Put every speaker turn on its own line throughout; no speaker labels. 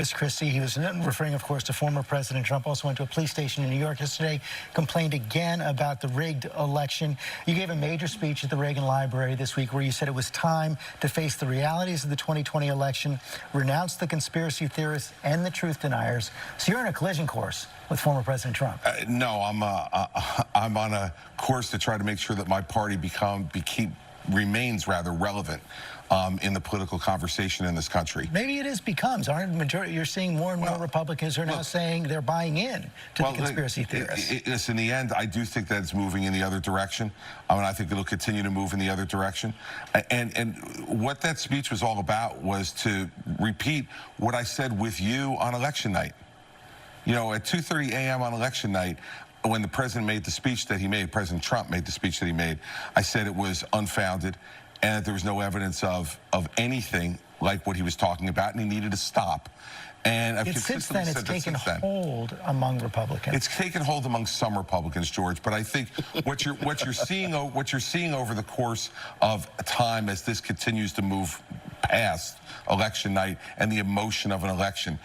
Chris Christie. He was referring, of course, to former President Trump. Also went to a police station in New York yesterday, complained again about the rigged election. You gave a major speech at the Reagan Library this week where you said it was time to face the realities of the 2020 election, renounce the conspiracy theorists and the truth deniers. So you're on a collision course with former President Trump.
No, I'm on a course to try to make sure that my party remains rather relevant in the political conversation in this country.
Maybe it becomes. Aren't majority? You're seeing more and more Republicans are now saying they're buying in to the conspiracy theorists.
In the end, I do think that it's moving in the other direction. I think it'll continue to move in the other direction. And what that speech was all about was to repeat what I said with you on election night. You know, at 2:30 a.m. on election night, when the president made the speech that he made, President Trump made the speech that he made, I said it was unfounded and that there was no evidence of anything like what he was talking about, and he needed to stop. And I've consistently said that
since then, it's taken hold among Republicans.
It's taken hold among some Republicans, George. But I think what you're seeing over the course of time as this continues to move past election night and the emotion of an election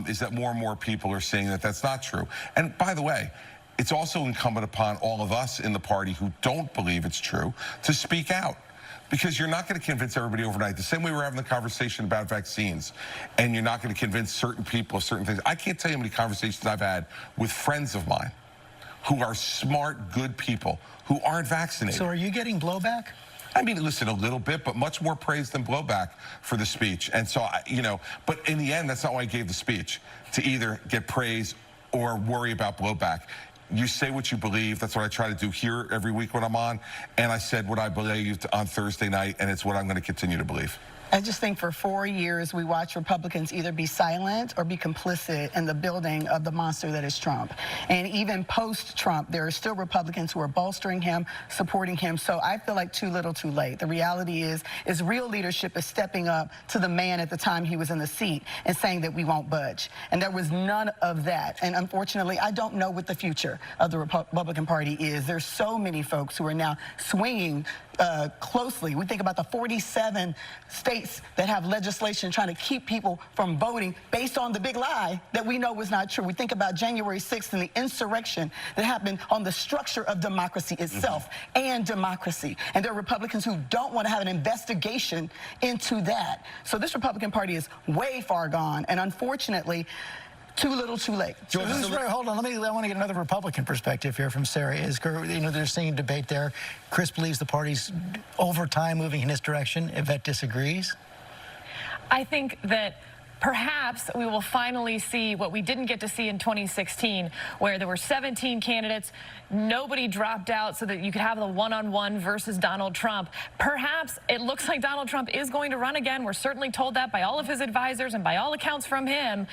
is that more and more people are saying that that's not true. And by the way, it's also incumbent upon all of us in the party who don't believe it's true to speak out. Because you're not going to convince everybody overnight. The same way we're having the conversation about vaccines, and you're not going to convince certain people of certain things. I can't tell you how many conversations I've had with friends of mine who are smart, good people who aren't vaccinated.
So are you getting blowback?
I mean, listen, a little bit, but much more praise than blowback for the speech. And so, but in the end, that's not why I gave the speech, to either get praise or worry about blowback. You say what you believe. That's what I try to do here every week when I'm on. And I said what I believed on Thursday night, and it's what I'm going to continue to believe.
I just think for 4 years, we watch Republicans either be silent or be complicit in the building of the monster that is Trump. And even post-Trump, there are still Republicans who are bolstering him, supporting him. So I feel like too little, too late. The reality is real leadership is stepping up to the man at the time he was in the seat and saying that we won't budge. And there was none of that. And unfortunately, I don't know what the future of the Republican Party is. There's so many folks who are now swinging closely. We think about the 47 states that have legislation trying to keep people from voting based on the big lie that we know was not true. We think about January 6th and the insurrection that happened on the structure of democracy itself and democracy. And there are Republicans who don't want to have an investigation into that. So this Republican Party is way far gone, and unfortunately, too little, too late.
George, hold on. I want to get another Republican perspective here from Sarah. They're seeing debate there. Chris believes the party's over time moving in his direction. Yvette disagrees.
I think that perhaps we will finally see what we didn't get to see in 2016, where there were 17 candidates, nobody dropped out so that you could have the one-on-one versus Donald Trump. Perhaps it looks like Donald Trump is going to run again. We're certainly told that by all of his advisors and by all accounts from him.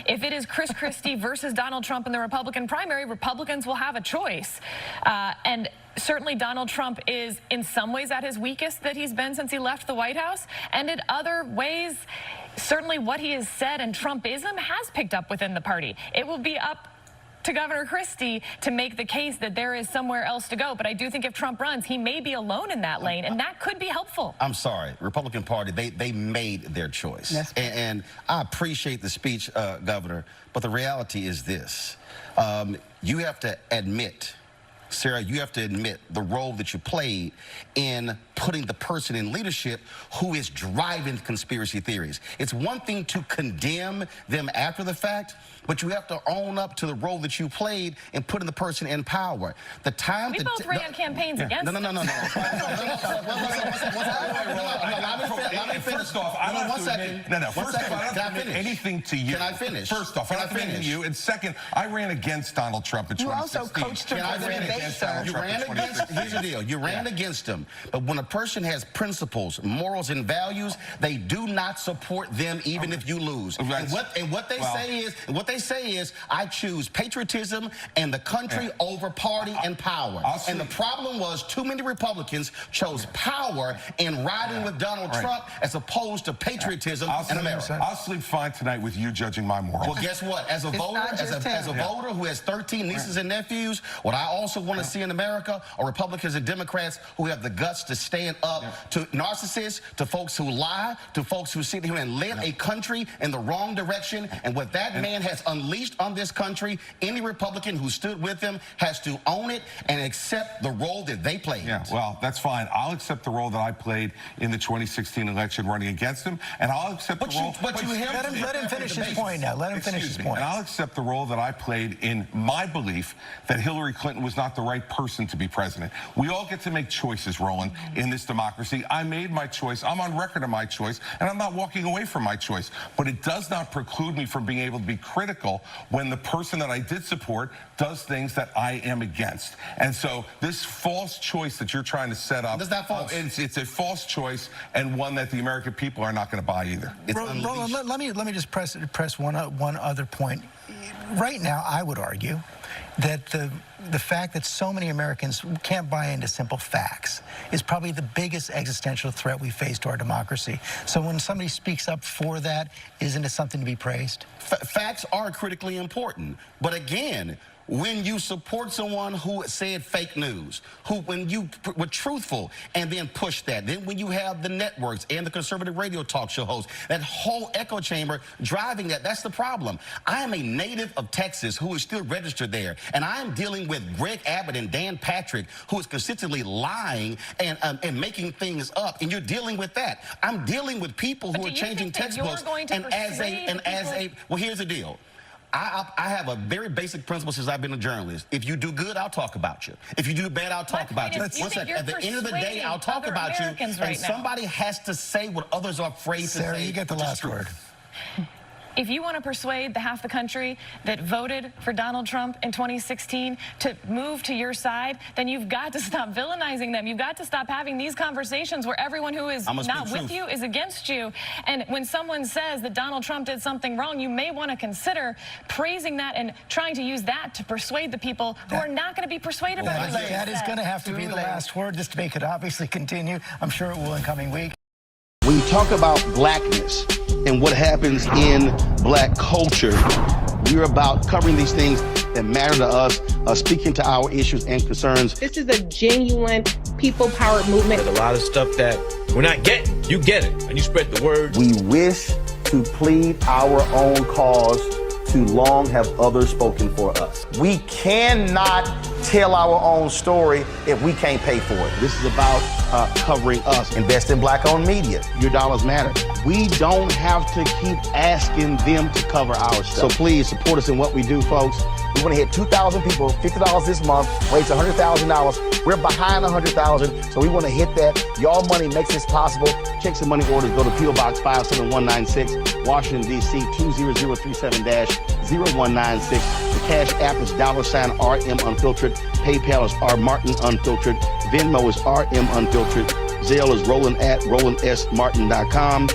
If it is Chris Christie versus Donald Trump in the Republican primary, Republicans will have a choice. And certainly Donald Trump is in some ways at his weakest that he's been since he left the White House, and in other ways, certainly what he has said and Trumpism has picked up within the party. It will be up to Governor Christie to make the case that there is somewhere else to go. But I do think if Trump runs, he may be alone in that lane, and that could be helpful.
I'm sorry. Republican Party, they made their choice.
Yes.
And I appreciate the speech, Governor, but the reality is this. You have to admit, Sarah, you have to admit the role that you played in putting the person in leadership who is driving conspiracy theories. It's one thing to condemn them after the fact, but you have to own up to the role that you played in putting the person in power. The time
we both ran campaigns against them.
No.
First off, I don't have to admit, first off, I don't have to admit anything to you.
Can I finish?
First off, I don't have to admit to you. And second, I ran against Donald Trump in 2016.
You also coached him for the debate, sir.
You ran against, here's the deal, you ran against him. But when a person has principles, morals, and values, they do not support them even if you lose. And what they say is, I choose patriotism and the country over party and power. And the problem was too many Republicans chose power in riding with Donald Trump as opposed to patriotism in America.
I'll sleep fine tonight with you judging my morals.
Well, guess what? As a voter, as a voter who has 13 nieces and nephews, what I also want to see in America are Republicans Republicans and Democrats who have the guts to stand up to narcissists, to folks who lie, to folks who sit here and lead a country in the wrong direction. And what that man has unleashed on this country, any Republican who stood with him has to own it and accept the role that they played.
Yeah, well, that's fine. I'll accept the role that I played in the 2016 election running against him, and I'll accept the role...
Let him finish his point now. Let him finish his point.
And I'll accept the role that I played in my belief that Hillary Clinton was not the right person to be president. We all get to make choices, Roland, in this democracy. I made my choice. I'm on record of my choice, and I'm not walking away from my choice. But it does not preclude me from being able to be critical when the person that I did support does things that I am against. And so this false choice that you're trying to set up,
That's not false.
It's a false choice, and one that the American people are not going to buy either.
Roland, let me just press one other point. Right now, I would argue that the fact that so many Americans can't buy into simple facts is probably the biggest existential threat we face to our democracy. So when somebody speaks up for that, isn't it something to be praised?
Facts are critically important, but again, when you support someone who said fake news, when you were truthful and then push that, then when you have the networks and the conservative radio talk show hosts, that whole echo chamber driving that's the problem. I am a native of Texas who is still registered there, and I am dealing with Greg Abbott and Dan Patrick, who is consistently lying and making things up, and you're dealing with that. I'm dealing with people who are changing textbooks, well, here's the deal. I have a very basic principle since I've been a journalist. If you do good, I'll talk about you. If you do bad, I'll talk about you. One second. At the end of the day, I'll talk about you. And somebody has to say what others are afraid to say.
Sarah, you get the last word.
If you want to persuade the half the country that voted for Donald Trump in 2016 to move to your side, then you've got to stop villainizing them. You've got to stop having these conversations where everyone who is not with you is against you. And when someone says that Donald Trump did something wrong, you may want to consider praising that and trying to use that to persuade the people who are not going to be persuaded by what
that is going to have to be the last word. This debate could obviously continue. I'm sure it will in coming weeks.
When you talk about blackness and what happens in black culture, we're about covering these things that matter to us, speaking to our issues and concerns.
This is a genuine people-powered movement.
There's a lot of stuff that we're not getting. You get it, and you spread the word.
We wish to plead our own cause. Too long have others spoken for us. We cannot tell our own story if we can't pay for it. This is about covering us. Invest in black-owned media. Your dollars matter. We don't have to keep asking them to cover our stuff. So please support us in what we do, folks. We want to hit 2,000 people, $50 this month, raise $100,000. We're behind 100,000, so we want to hit that. Your money makes this possible. Checks and money orders go to P.O. Box 57196, Washington, D.C. 20037-0196. The Cash App is $RM Unfiltered. PayPal is R Martin Unfiltered. Venmo is RM Unfiltered. Zelle is Roland@RolandSMartin.com.